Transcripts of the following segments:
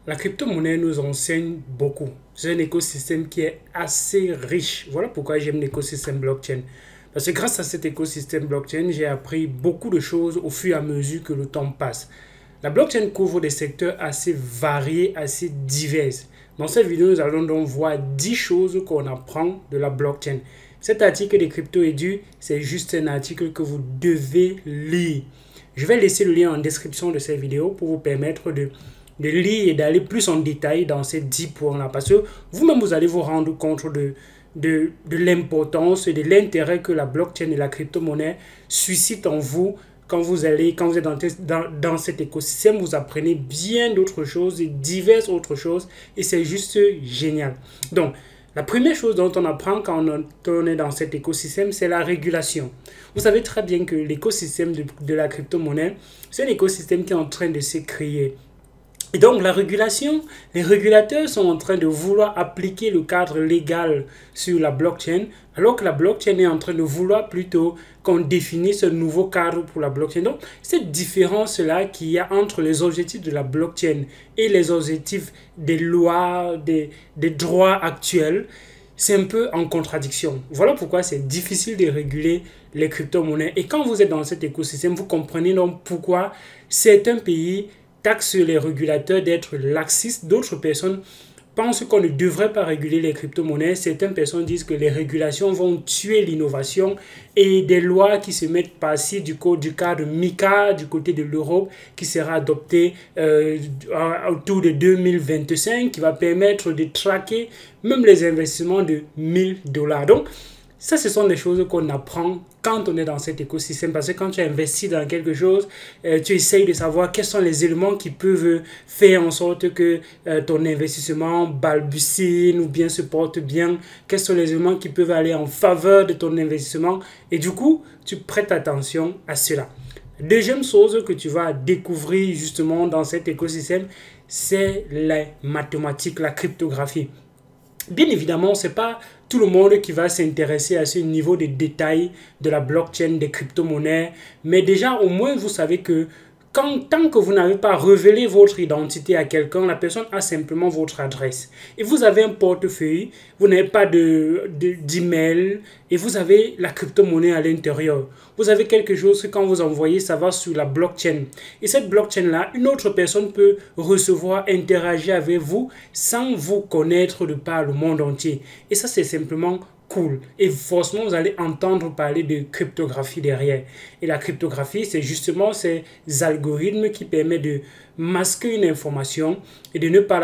La crypto-monnaie nous enseigne beaucoup. C'est un écosystème qui est assez riche. Voilà pourquoi j'aime l'écosystème blockchain. Parce que grâce à cet écosystème blockchain, j'ai appris beaucoup de choses au fur et à mesure que le temps passe. La blockchain couvre des secteurs assez variés, assez divers. Dans cette vidéo, nous allons donc voir 10 choses qu'on apprend de la blockchain. Cet article des Crypto Edu, c'est juste un article que vous devez lire. Je vais laisser le lien en description de cette vidéo pour vous permettre de lire et d'aller plus en détail dans ces 10 points-là. Parce que vous-même, vous allez vous rendre compte de l'importance et de l'intérêt que la blockchain et la crypto-monnaie suscitent en vous quand vous êtes dans cet écosystème. Vous apprenez bien d'autres choses et diverses autres choses et c'est juste génial. Donc, la première chose dont on apprend quand on est dans cet écosystème, c'est la régulation. Vous savez très bien que l'écosystème de la crypto-monnaie, c'est un écosystème qui est en train de se créer. Et donc la régulation, les régulateurs sont en train de vouloir appliquer le cadre légal sur la blockchain, alors que la blockchain est en train de vouloir plutôt qu'on définisse ce nouveau cadre pour la blockchain. Donc cette différence-là qu'il y a entre les objectifs de la blockchain et les objectifs des lois, des droits actuels, c'est un peu en contradiction. Voilà pourquoi c'est difficile de réguler les crypto-monnaies. Et quand vous êtes dans cet écosystème, vous comprenez donc pourquoi certains pays taxent les régulateurs d'être laxistes. D'autres personnes pensent qu'on ne devrait pas réguler les crypto-monnaies. Certaines personnes disent que les régulations vont tuer l'innovation et des lois qui se mettent par-ci du cadre MiCA du côté de l'Europe qui sera adopté autour de 2025 qui va permettre de traquer même les investissements de $1000. Donc, ça, ce sont des choses qu'on apprend quand on est dans cet écosystème. Parce que quand tu investis dans quelque chose, tu essayes de savoir quels sont les éléments qui peuvent faire en sorte que ton investissement balbutie ou bien se porte bien. Quels sont les éléments qui peuvent aller en faveur de ton investissement. Et du coup, tu prêtes attention à cela. Deuxième chose que tu vas découvrir justement dans cet écosystème, c'est les mathématiques, la cryptographie. Bien évidemment, ce n'est pas tout le monde qui va s'intéresser à ce niveau de détail de la blockchain, des crypto-monnaies. Mais déjà, au moins, vous savez que tant que vous n'avez pas révélé votre identité à quelqu'un, la personne a simplement votre adresse. Et vous avez un portefeuille, vous n'avez pas d'email et vous avez la crypto-monnaie à l'intérieur. Vous avez quelque chose que quand vous envoyez, ça va sur la blockchain. Et cette blockchain-là, une autre personne peut recevoir, interagir avec vous sans vous connaître de par le monde entier. Et ça, c'est simplement cool. Et forcément, vous allez entendre parler de cryptographie derrière. Et la cryptographie, c'est justement ces algorithmes qui permettent de masquer une information et de ne pas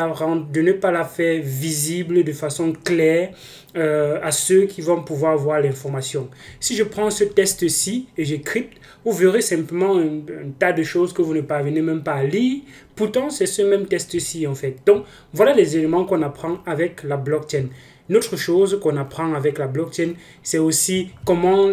la faire visible de façon claire à ceux qui vont pouvoir voir l'information. Si je prends ce test-ci et je crypte, vous verrez simplement un tas de choses que vous ne parvenez même pas à lire. Pourtant, c'est ce même test-ci en fait. Donc, voilà les éléments qu'on apprend avec la blockchain. Une autre chose qu'on apprend avec la blockchain, c'est aussi comment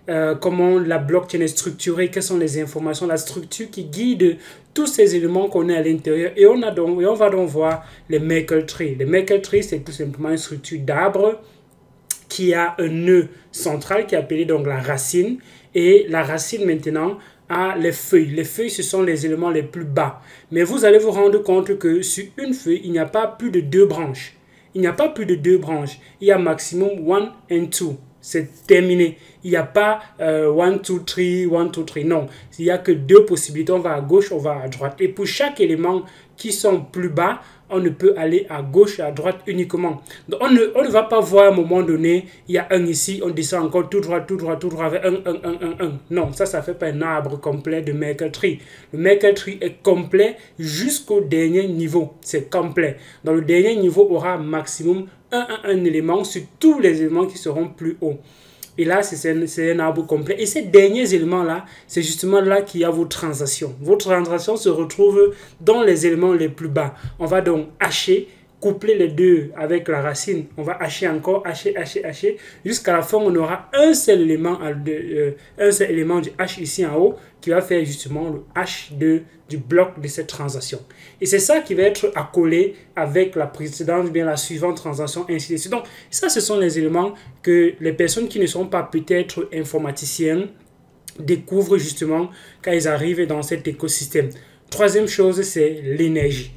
la blockchain est structurée, quelles sont les informations, la structure qui guide tous ces éléments qu'on a à l'intérieur. Et on va donc voir les Merkle Tree. Les Merkle Tree, c'est tout simplement une structure d'arbre qui a un nœud central qui est appelé donc la racine. Et la racine maintenant a les feuilles. Les feuilles, ce sont les éléments les plus bas. Mais vous allez vous rendre compte que sur une feuille, il n'y a pas plus de 2 branches. Il n'y a pas plus de 2 branches. Il y a maximum 1 and 2. C'est terminé. Il n'y a pas 1, 2, 3, 1, 2, 3. Non. Il n'y a que 2 possibilités. On va à gauche, on va à droite. Et pour chaque élément qui sont plus bas, on ne peut aller à gauche et à droite uniquement. Donc on ne va pas voir à un moment donné, il y a 1 ici, on descend encore tout droit, tout droit, tout droit, avec 1, 1, 1, 1, 1. Non, ça ne fait pas un arbre complet de Merkle Tree. Le Merkle Tree est complet jusqu'au dernier niveau. C'est complet. Donc le dernier niveau aura maximum un élément sur tous les éléments qui seront plus hauts. Et là, c'est un arbre complet. Et ces derniers éléments-là, c'est justement là qu'il y a vos transactions. Vos transactions se retrouvent dans les éléments les plus bas. On va donc hacher, coupler les deux avec la racine. On va hacher encore, hacher. Jusqu'à la fin, on aura un seul élément du hash ici en haut qui va faire justement le hash du bloc de cette transaction. Et c'est ça qui va être accolé avec la précédente, bien la suivante transaction, ainsi de suite. Donc, ça, ce sont les éléments que les personnes qui ne sont pas peut-être informaticiennes découvrent justement quand ils arrivent dans cet écosystème. Troisième chose, c'est l'énergie.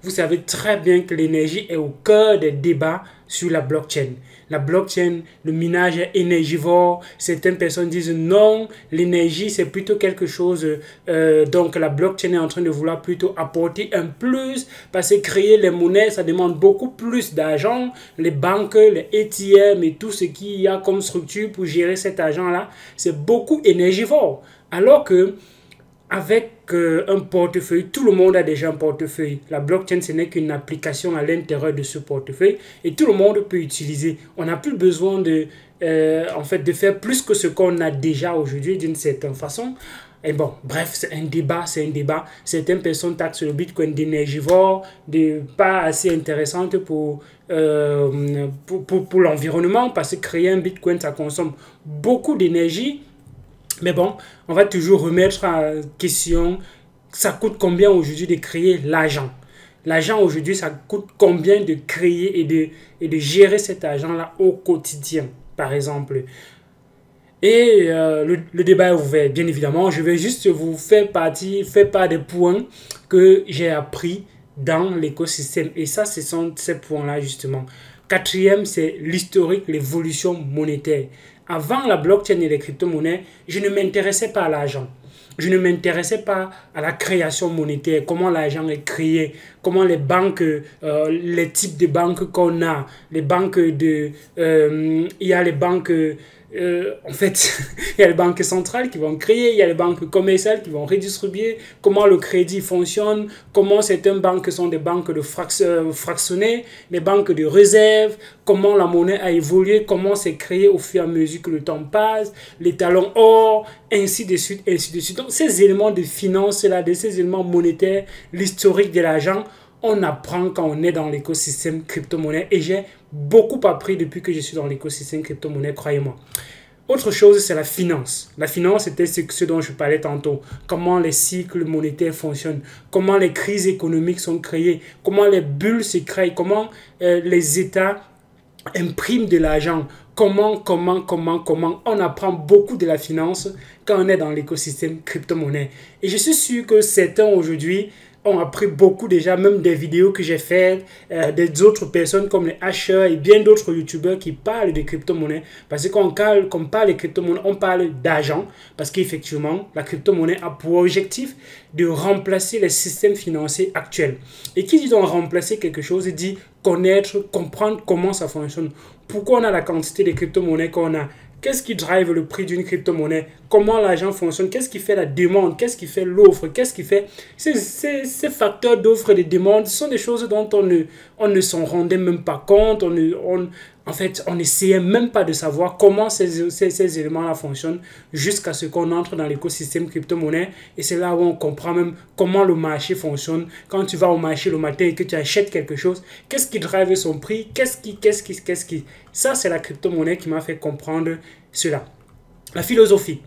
vous savez très bien que l'énergie est au cœur des débats sur la blockchain. La blockchain, le minage est énergivore. Certaines personnes disent non, l'énergie c'est plutôt quelque chose. Donc la blockchain est en train de vouloir plutôt apporter un plus parce que créer les monnaies, ça demande beaucoup plus d'argent. Les banques, les ATM et tout ce qu'il y a comme structure pour gérer cet argent-là, c'est beaucoup énergivore. Alors que avec un portefeuille, tout le monde a déjà un portefeuille. La blockchain, ce n'est qu'une application à l'intérieur de ce portefeuille et tout le monde peut utiliser. On n'a plus besoin en fait, de faire plus que ce qu'on a déjà aujourd'hui d'une certaine façon. Et bon, bref, c'est un débat. Certaines personnes taxent le Bitcoin d'énergivore, de pas assez intéressante pour l'environnement parce que créer un Bitcoin, ça consomme beaucoup d'énergie. Mais bon, on va toujours remettre en question, ça coûte combien aujourd'hui de créer l'argent? L'argent aujourd'hui, ça coûte combien de créer et de gérer cet argent-là au quotidien, par exemple? Et le débat est ouvert, bien évidemment. Je vais juste vous faire part des points que j'ai appris dans l'écosystème. Et ça, ce sont ces points-là, justement. Quatrième, c'est l'historique, l'évolution monétaire. Avant la blockchain et les crypto-monnaies, je ne m'intéressais pas à l'argent. Je ne m'intéressais pas à la création monétaire, comment l'argent est créé, comment les banques, les types de banques qu'on a, les banques il y a les banques, en fait, il y a les banques centrales qui vont créer, il y a les banques commerciales qui vont redistribuer, comment le crédit fonctionne, comment certaines banques sont des banques de fractionnées, les banques de réserve, comment la monnaie a évolué, comment c'est créé au fur et à mesure que le temps passe, les talons or, ainsi de suite, ainsi de suite. Donc, ces éléments de finance-là, ces éléments monétaires, l'historique de l'argent, on apprend quand on est dans l'écosystème crypto-monnaie et j'ai beaucoup appris depuis que je suis dans l'écosystème crypto-monnaie, croyez-moi. Autre chose, c'est la finance. La finance, c'était ce dont je parlais tantôt. Comment les cycles monétaires fonctionnent, comment les crises économiques sont créées, comment les bulles se créent, comment les États impriment de l'argent, comment. On apprend beaucoup de la finance quand on est dans l'écosystème crypto-monnaie. Et je suis sûr que certains aujourd'hui ont appris beaucoup déjà, même des vidéos que j'ai faites, des autres personnes comme les hashers et bien d'autres youtubeurs qui parlent de crypto-monnaie. Parce qu'on parle de crypto-monnaie, on parle d'argent. Parce qu'effectivement, la crypto-monnaie a pour objectif de remplacer les systèmes financiers actuels. Et qui dit donc remplacer quelque chose, dit connaître, comprendre comment ça fonctionne. Pourquoi on a la quantité de crypto-monnaies qu'on a? Qu'est-ce qui drive le prix d'une crypto-monnaie? Comment l'argent fonctionne? Qu'est-ce qui fait la demande? Qu'est-ce qui fait l'offre? Qu'est-ce qui fait... Ces facteurs d'offre et de demande sont des choses dont on ne s'en rendait même pas compte. En fait, on n'essayait même pas de savoir comment ces éléments-là fonctionnent jusqu'à ce qu'on entre dans l'écosystème crypto-monnaie. Et c'est là où on comprend même comment le marché fonctionne. Quand tu vas au marché le matin et que tu achètes quelque chose, qu'est-ce qui drive son prix? Qu'est-ce qui... Ça, c'est la crypto-monnaie qui m'a fait comprendre cela. La philosophie.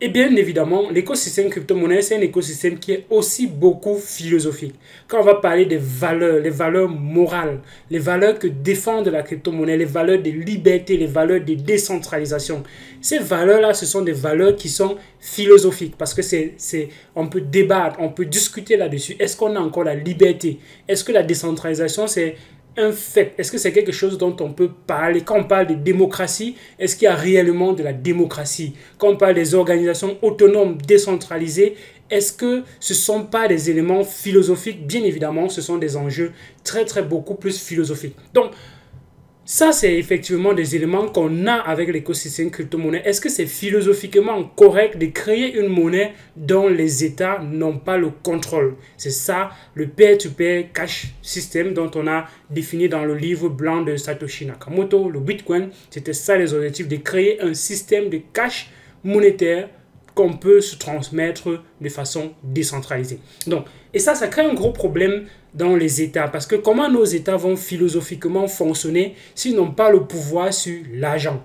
Et bien évidemment, l'écosystème crypto-monnaie, c'est un écosystème qui est aussi beaucoup philosophique. Quand on va parler des valeurs, les valeurs morales, les valeurs que défendent la crypto-monnaie, les valeurs de liberté, les valeurs de décentralisation, ces valeurs-là, ce sont des valeurs qui sont philosophiques parce que on peut débattre, on peut discuter là-dessus. Est-ce qu'on a encore la liberté? Est-ce que la décentralisation, c'est un fait? Est-ce que c'est quelque chose dont on peut parler? Quand on parle de démocratie, est-ce qu'il y a réellement de la démocratie? Quand on parle des organisations autonomes décentralisées, est-ce que ce ne sont pas des éléments philosophiques? Bien évidemment, ce sont des enjeux beaucoup plus philosophiques. Donc, ça, c'est effectivement des éléments qu'on a avec l'écosystème crypto-monnaie. Est-ce que c'est philosophiquement correct de créer une monnaie dont les États n'ont pas le contrôle? C'est ça, le peer-to-peer cash system dont on a défini dans le livre blanc de Satoshi Nakamoto, le Bitcoin. C'était ça les objectifs, de créer un système de cash monétaire qu'on peut se transmettre de façon décentralisée. Donc, et ça crée un gros problème dans les États. Parce que comment nos États vont philosophiquement fonctionner s'ils n'ont pas le pouvoir sur l'argent?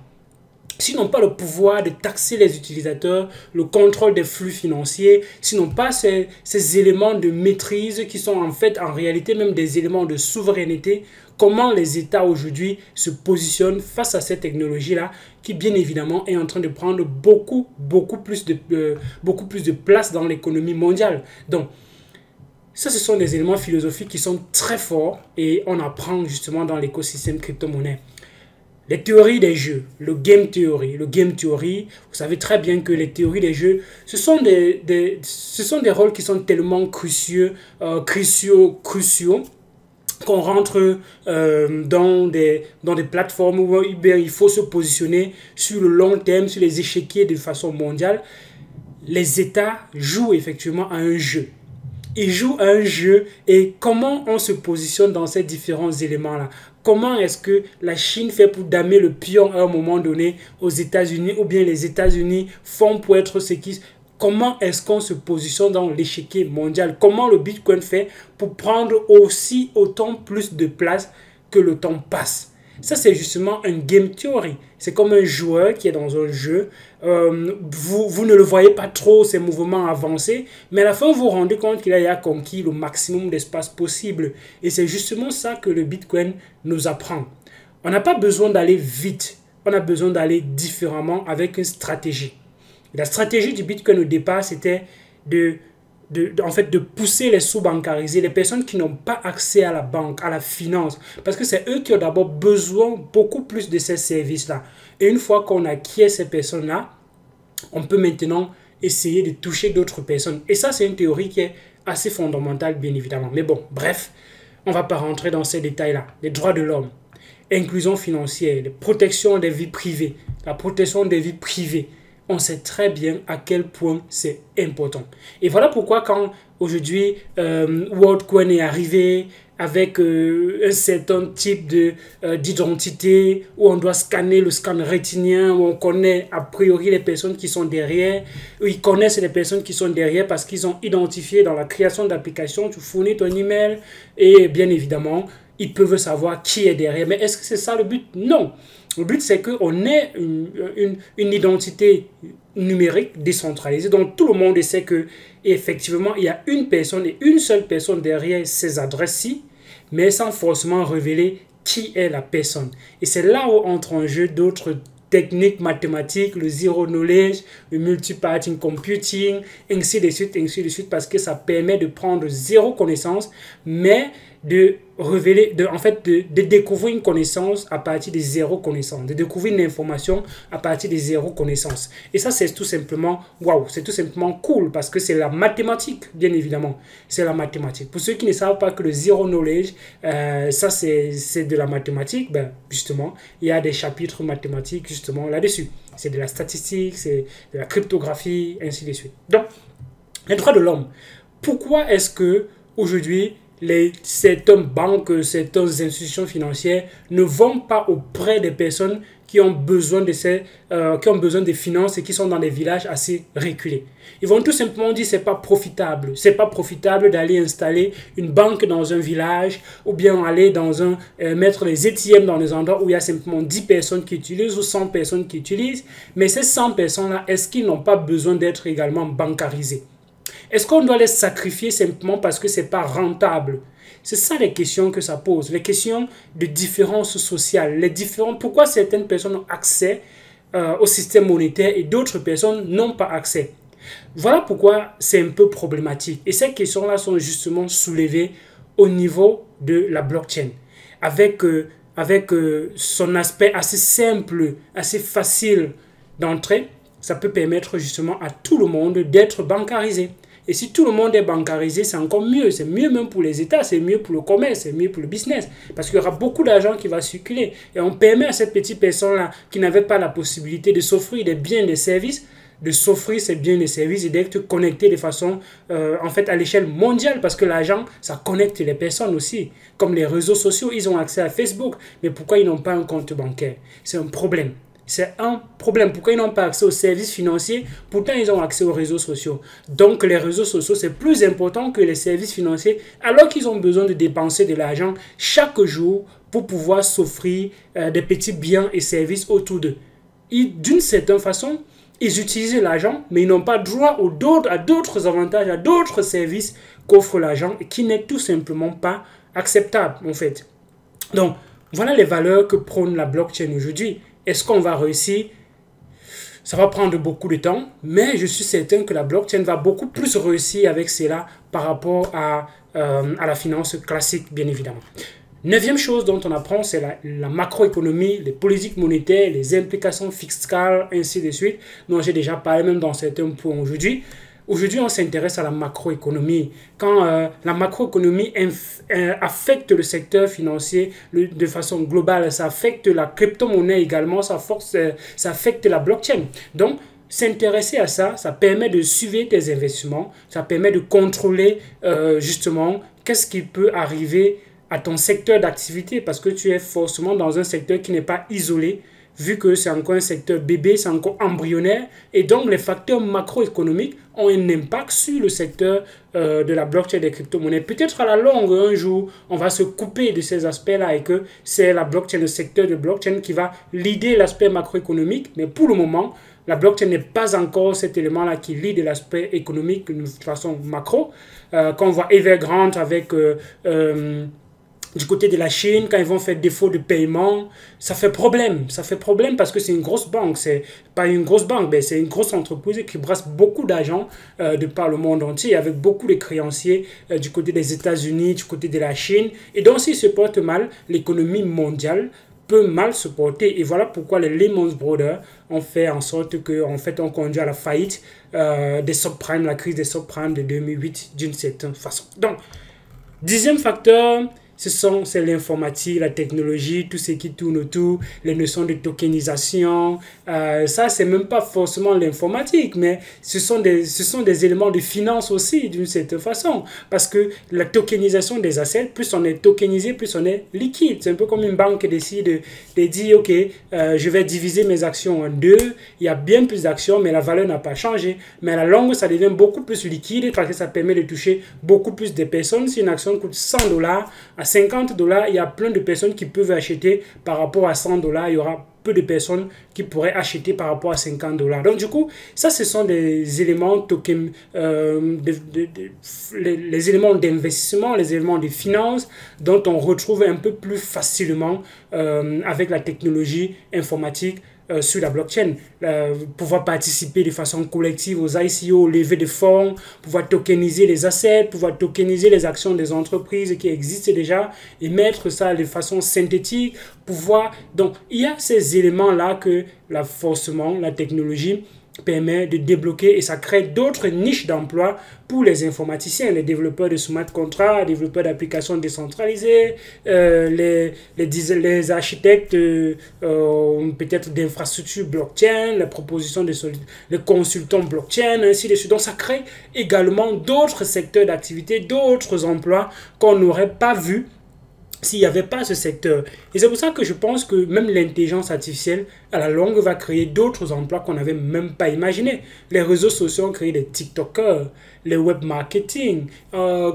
S'ils n'ont pas le pouvoir de taxer les utilisateurs, le contrôle des flux financiers, s'ils n'ont pas ces éléments de maîtrise qui sont en fait, en réalité, même des éléments de souveraineté, comment les États aujourd'hui se positionnent face à cette technologie-là qui, bien évidemment, est en train de prendre beaucoup plus de place dans l'économie mondiale. Donc, Ça, ce sont des éléments philosophiques qui sont très forts et on apprend justement dans l'écosystème crypto-monnaie. Les théories des jeux, le game theory. Le game theory, vous savez très bien que les théories des jeux, ce sont des rôles qui sont tellement cruciaux qu'on rentre dans des plateformes où il faut se positionner sur le long terme, sur les échiquiers de façon mondiale. Les États jouent effectivement à un jeu. Ils jouent à un jeu et comment on se positionne dans ces différents éléments-là. Comment est-ce que la Chine fait pour damer le pion à un moment donné aux États-Unis ou bien les États-Unis font pour être ce qui... Comment est-ce qu'on se positionne dans l'échiquier mondial? Comment le Bitcoin fait pour prendre aussi autant plus de place que le temps passe? Ça, c'est justement un game theory. C'est comme un joueur qui est dans un jeu. Vous ne le voyez pas trop, ses mouvements avancés, mais à la fin, vous vous rendez compte qu'il a conquis le maximum d'espace possible. Et c'est justement ça que le Bitcoin nous apprend. On n'a pas besoin d'aller vite. On a besoin d'aller différemment avec une stratégie. La stratégie du Bitcoin au départ, c'était de pousser les sous-bancarisés, les personnes qui n'ont pas accès à la banque, à la finance, parce que c'est eux qui ont d'abord besoin beaucoup plus de ces services-là. Et une fois qu'on acquiert ces personnes-là, on peut maintenant essayer de toucher d'autres personnes. Et ça, c'est une théorie qui est assez fondamentale, bien évidemment. Mais bon, bref, on ne va pas rentrer dans ces détails-là. Les droits de l'homme, inclusion financière, la protection des vies privées, la protection des vies privées. On sait très bien à quel point c'est important. Et voilà pourquoi quand aujourd'hui WorldCoin est arrivé avec un certain type d'identité où on doit scanner le scan rétinien, où on connaît a priori les personnes qui sont derrière, où ils connaissent les personnes qui sont derrière parce qu'ils ont identifié dans la création d'applications, tu fournis ton email et bien évidemment, ils peuvent savoir qui est derrière. Mais est-ce que c'est ça le but? Non. Le but, c'est qu'on ait une identité numérique décentralisée dont tout le monde sait que effectivement il y a une personne et une seule personne derrière ces adresses-ci, mais sans forcément révéler qui est la personne. Et c'est là où entrent en jeu d'autres techniques mathématiques, le zero knowledge, le multi-party computing, ainsi de suite, parce que ça permet de prendre zéro connaissance, mais de révéler, de découvrir une connaissance à partir de zéro connaissance, de découvrir une information à partir de zéro connaissance. Et ça, c'est tout simplement, waouh, c'est tout simplement cool parce que c'est la mathématique, bien évidemment. C'est la mathématique. Pour ceux qui ne savent pas que le zero knowledge, ça, c'est de la mathématique, ben, justement, il y a des chapitres mathématiques, justement, là-dessus. C'est de la statistique, c'est de la cryptographie, ainsi de suite. Donc, les droits de l'homme. Pourquoi est-ce que aujourd'hui certaines banques, certaines institutions financières ne vont pas auprès des personnes qui ont besoin de finances et qui sont dans des villages assez reculés? Ils vont tout simplement dire c'est pas profitable. C'est pas profitable d'aller installer une banque dans un village ou bien aller mettre les ATM dans des endroits où il y a simplement 10 personnes qui utilisent ou 100 personnes qui utilisent. Mais ces 100 personnes-là, est-ce qu'ils n'ont pas besoin d'être également bancarisés? Est-ce qu'on doit les sacrifier simplement parce que ce n'est pas rentable? C'est ça les questions que ça pose. Les questions de différence sociale. Pourquoi certaines personnes ont accès au système monétaire et d'autres personnes n'ont pas accès? Voilà pourquoi c'est un peu problématique. Et ces questions-là sont justement soulevées au niveau de la blockchain. Avec son aspect assez simple, assez facile d'entrée, ça peut permettre justement à tout le monde d'être bancarisé. Et si tout le monde est bancarisé, c'est encore mieux. C'est mieux même pour les États, c'est mieux pour le commerce, c'est mieux pour le business. Parce qu'il y aura beaucoup d'argent qui va circuler. Et on permet à cette petite personne-là qui n'avait pas la possibilité de s'offrir des biens et des services, de s'offrir ces biens et des services et d'être connecté de façon, à l'échelle mondiale. Parce que l'argent, ça connecte les personnes aussi. Comme les réseaux sociaux, ils ont accès à Facebook. Mais pourquoi ils n'ont pas un compte bancaire? C'est un problème. C'est un problème. Pourquoi ils n'ont pas accès aux services financiers? Pourtant, ils ont accès aux réseaux sociaux. Donc, les réseaux sociaux, c'est plus important que les services financiers, alors qu'ils ont besoin de dépenser de l'argent chaque jour pour pouvoir s'offrir des petits biens et services autour d'eux. D'une certaine façon, ils utilisent l'argent, mais ils n'ont pas droit à d'autres avantages, à d'autres services qu'offre l'argent et qui n'est tout simplement pas acceptable, en fait. Donc, voilà les valeurs que prône la blockchain aujourd'hui. Est-ce qu'on va réussir? Ça va prendre beaucoup de temps, mais je suis certain que la blockchain va beaucoup plus réussir avec cela par rapport à à la finance classique, bien évidemment. Neuvième chose dont on apprend, c'est la macroéconomie, les politiques monétaires, les implications fiscales, ainsi de suite, dont j'ai déjà parlé même dans certains points aujourd'hui. Aujourd'hui, on s'intéresse à la macroéconomie. Quand la macroéconomie affecte le secteur financier de façon globale, ça affecte la crypto-monnaie également, ça affecte la blockchain. Donc, s'intéresser à ça, ça permet de suivre tes investissements, ça permet de contrôler justement qu'est-ce qui peut arriver à ton secteur d'activité parce que tu es forcément dans un secteur qui n'est pas isolé, vu que c'est encore un secteur bébé, c'est encore embryonnaire, et donc les facteurs macroéconomiques ont un impact sur le secteur de la blockchain des crypto-monnaies. Peut-être à la longue, un jour, on va se couper de ces aspects-là et que c'est la blockchain, le secteur de blockchain qui va leader l'aspect macroéconomique, mais pour le moment, la blockchain n'est pas encore cet élément-là qui lead l'aspect économique de façon macro. Quand on voit Evergrande avec... du côté de la Chine, quand ils vont faire défaut de paiement, ça fait problème. Ça fait problème parce que c'est une grosse banque. C'est pas une grosse banque, mais c'est une grosse entreprise qui brasse beaucoup d'argent de par le monde entier, avec beaucoup de créanciers du côté des États-Unis, du côté de la Chine. Et donc, s'ils se portent mal, l'économie mondiale peut mal se porter. Et voilà pourquoi les Lehman Brothers ont fait en sorte qu'en fait, on conduit à la faillite des subprimes, la crise des subprimes de 2008 d'une certaine façon. Donc, dixième facteur, c'est l'informatique, la technologie, tout ce qui tourne autour, les notions de tokenisation. Ça, c'est même pas forcément l'informatique, mais ce sont des éléments de finance aussi, d'une certaine façon. Parce que la tokenisation des assets, plus on est tokenisé, plus on est liquide. C'est un peu comme une banque qui décide de dire, OK, je vais diviser mes actions en deux. Il y a bien plus d'actions, mais la valeur n'a pas changé. Mais à la longue, ça devient beaucoup plus liquide parce que ça permet de toucher beaucoup plus de personnes. Si une action coûte $100, à $50, il y a plein de personnes qui peuvent acheter par rapport à $100. Il y aura peu de personnes qui pourraient acheter par rapport à $50. Donc, du coup, ça, ce sont des éléments les éléments d'investissement, les éléments de finance dont on retrouve un peu plus facilement avec la technologie informatique sur la blockchain, pouvoir participer de façon collective aux ICO, lever des fonds, pouvoir tokeniser les assets, pouvoir tokeniser les actions des entreprises qui existent déjà et mettre ça de façon synthétique, pouvoir... Donc, il y a ces éléments-là que forcément la technologie permet de débloquer et ça crée d'autres niches d'emploi pour les informaticiens, les développeurs de smart contracts, les développeurs d'applications décentralisées, les architectes peut-être d'infrastructures blockchain, les propositions les consultants blockchain, ainsi de suite. Donc ça crée également d'autres secteurs d'activité, d'autres emplois qu'on n'aurait pas vus s'il n'y avait pas ce secteur. Et c'est pour ça que je pense que même l'intelligence artificielle, à la longue, va créer d'autres emplois qu'on n'avait même pas imaginés. Les réseaux sociaux ont créé des TikTokers, les web marketing,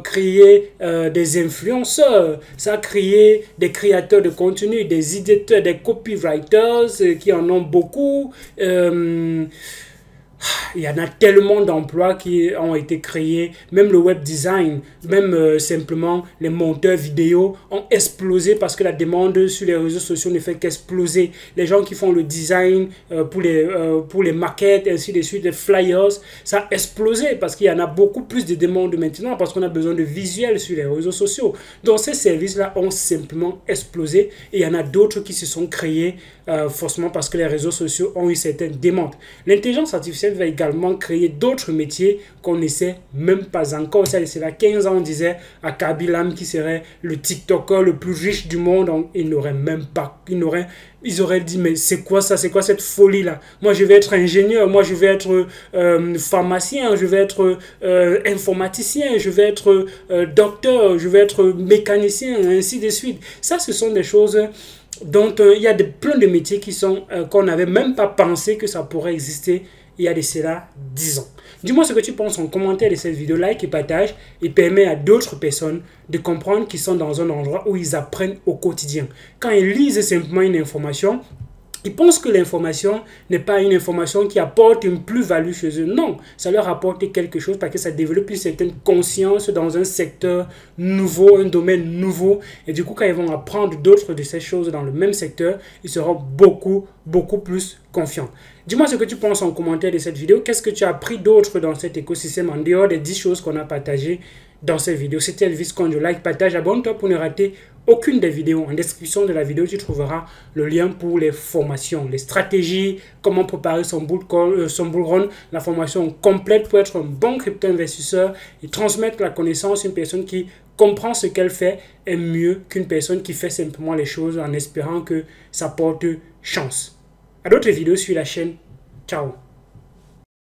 créé des influenceurs, ça a créé des créateurs de contenu, des éditeurs, des copywriters qui en ont beaucoup. Il y en a tellement d'emplois qui ont été créés, même le web design, même simplement les monteurs vidéo ont explosé parce que la demande sur les réseaux sociaux ne fait qu'exploser. Les gens qui font le design pour les maquettes, ainsi de suite, les flyers, ça a explosé parce qu'il y en a beaucoup plus de demandes maintenant parce qu'on a besoin de visuels sur les réseaux sociaux. Donc ces services-là ont simplement explosé et il y en a d'autres qui se sont créés forcément parce que les réseaux sociaux ont eu certaines demandes. L'intelligence artificielle va également créer d'autres métiers qu'on ne sait même pas encore. C'est là 15 ans, on disait à Kabilam qui serait le TikToker le plus riche du monde. Il n'aurait même pas... Ils auraient dit, mais c'est quoi ça? C'est quoi cette folie-là? Moi, je vais être ingénieur, moi, je vais être pharmacien, je vais être informaticien, je vais être docteur, je vais être mécanicien, ainsi de suite. Ça, ce sont des choses... dont il y a plein de métiers qui sont qu'on n'avait même pas pensé que ça pourrait exister il y a de cela 10 ans. Dis-moi ce que tu penses en commentaire de cette vidéo, like et partage et permet à d'autres personnes de comprendre qu'ils sont dans un endroit où ils apprennent au quotidien. Quand ils lisent simplement une information, ils pensent que l'information n'est pas une information qui apporte une plus-value chez eux. Non, ça leur apporte quelque chose parce que ça développe une certaine conscience dans un secteur nouveau, un domaine nouveau. Et du coup, quand ils vont apprendre d'autres de ces choses dans le même secteur, ils seront beaucoup plus confiants. Dis-moi ce que tu penses en commentaire de cette vidéo. Qu'est-ce que tu as appris d'autre dans cet écosystème en dehors des 10 choses qu'on a partagées? dans cette vidéo. C'était Elvis Conjo. Like, partage, abonne-toi pour ne rater aucune des vidéos. En description de la vidéo, tu trouveras le lien pour les formations, les stratégies, comment préparer son bull run, la formation complète pour être un bon crypto-investisseur et transmettre la connaissance. Une personne qui comprend ce qu'elle fait est mieux qu'une personne qui fait simplement les choses en espérant que ça porte chance. À d'autres vidéos sur la chaîne. Ciao.